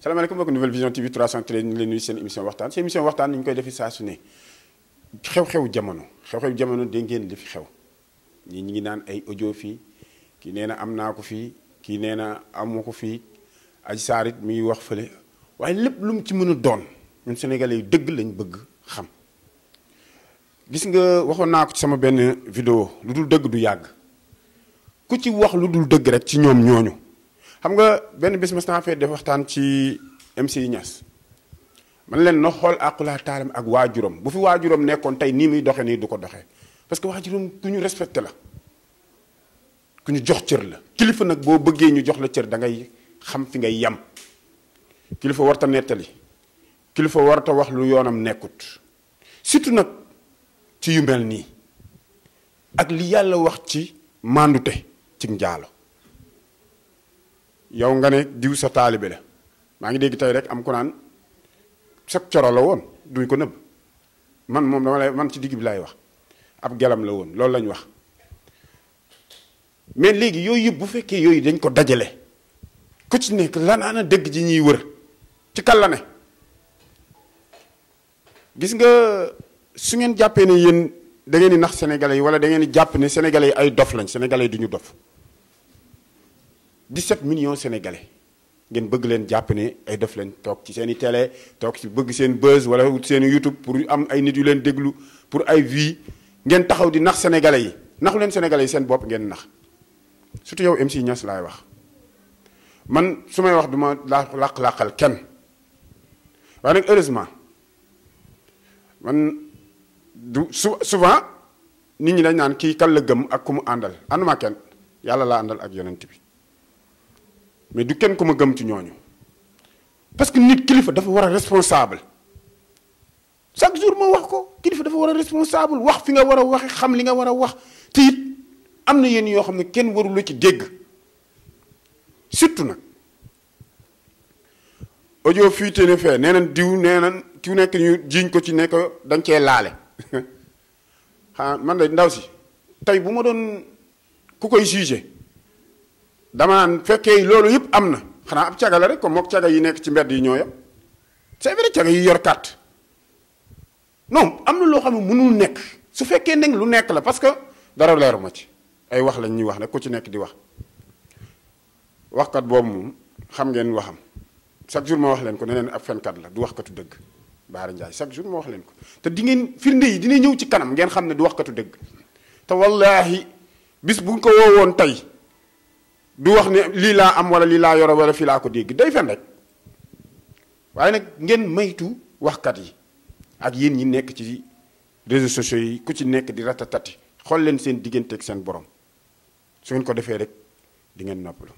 salaamaaleykum mbokk Nouvelle Vision TV 313 ñu ngi leen nuyu seen émission waxtaan seen émission waxtaan ni ñu koy defee saa su ne xew-xew jamono dégg ngeen li fi xew ñii ñi ngi naan ay audio fii kii nee na am naa ko fii kii nee na amu ko fii Adji Sarr it mi ngi wax fële waaye lépp lu mu ci mën a doon ñun sénégalais yu dëgg lañ bëgg xam gis nga waxoon naa ko ci sama benn vidéo lu dul dëgg du yàgg ku ci wax lu dul dëgg rek ci ñoom ñooñu xam nga benn bés mas naa fee def waxtaan ci MC Niass man leen na xool àqulaa taalam ak waajuram bu fi waajuram nekkoon tey nii muy doxe nii du ko doxee parce que waajuram ku ñu respecté la ku ñu jox cër la kilifa nag boo bëggee ñu jox la cër da ngay xam fi ngay yem kilifa warta nettali kilifa warta wax lu yoonam nekkut surtout nag ci yu mel nii ak li yàlla wax ci mandute ci njaalo yow nga ne diw sa taalibe la maa ngi dégg tey rek am ku naan sa coro la woon duñ ko nëbb man moom dama lay man ci digg bi laay wax ab gelam la woon loolu lañ wax mais léegi yooyu yëpp bu fekkee yooyu dañ ko dajale ku ci nekk lan ana dëgg ji ñuy wër ci kan la ne gis nga su ngeen jàppee ne yéen da ngeen di nax sénégalais yi wala da ngeen di jàpp ne sénégalais yi ay dof lañ sénégalais yi du ñu dof 17 millions sénégalais ngeen bëgg leen jàpp ne ay dof lañ toog ci seen i télé toog ci bëgg seen buzz wala seen YouTube pour am ay nit yu leen déglu pour ay vie ngeen taxaw di nax sénégalais yi naxu leen sénégalais yi seen bopp ngeen nax surtout yow MC Niass laay wax man su may wax du ma làq-làqal kenn waaye nag heureusement man du souvent nit ñi dañ naan kii kan la gëm ak ku mu àndal ànduma kenn yàlla laa àndal ak yonent bi mais du kenn ku ma gëm ci ñooñu parce que nit kilifa dafa war a responsable chaque jour ma wax ko kilifa dafa war a responsable wax fi nga war a waxe xam li nga war a wax te it am na yenn yoo xam ne kenn warul la ci dégg surtout nag audio fii te ne fee nee nañ diw nee nañ ki nekk ñu jiiñ ko ci nekk dañ cee laale xanaa man de ndaw si tey bu ma doon ku koy jugé dama naan fekkee loolu yëpp am na xanaa ab caga la rek comme mook caga yi nekk ci mbedd yi ñoo yam c'est vrai caga yi yor carte non am na loo xam ne mënul nekk su fekkee nag lu nekk la parce que dara leeruma ci ay wax lañ ñuy wax rek ku ci nekk di wax waxkat boobu moom xam ngeen waxam chaque jour ma wax leen ko ne leen ab fenkat la du waxkatu dëgg Baara Ndiaye chaque jour ma wax leen ko te di ngeen firnde yi dina ñëw ci kanam ngeen xam ne du waxkatu dëgg te wallaahi bis bu ko woowoon tey du wax ne lii laa am wala lii laa yoro wala fii laa ko dégg day fen rek waaye nag ngeen maytu waxkat yi ak yéen ñi nekk ci réseaux sociaux yi ku ci nekk di ratatati xool leen seen diggante ak seen borom su ngeen ko defee rek di ngeen noppalu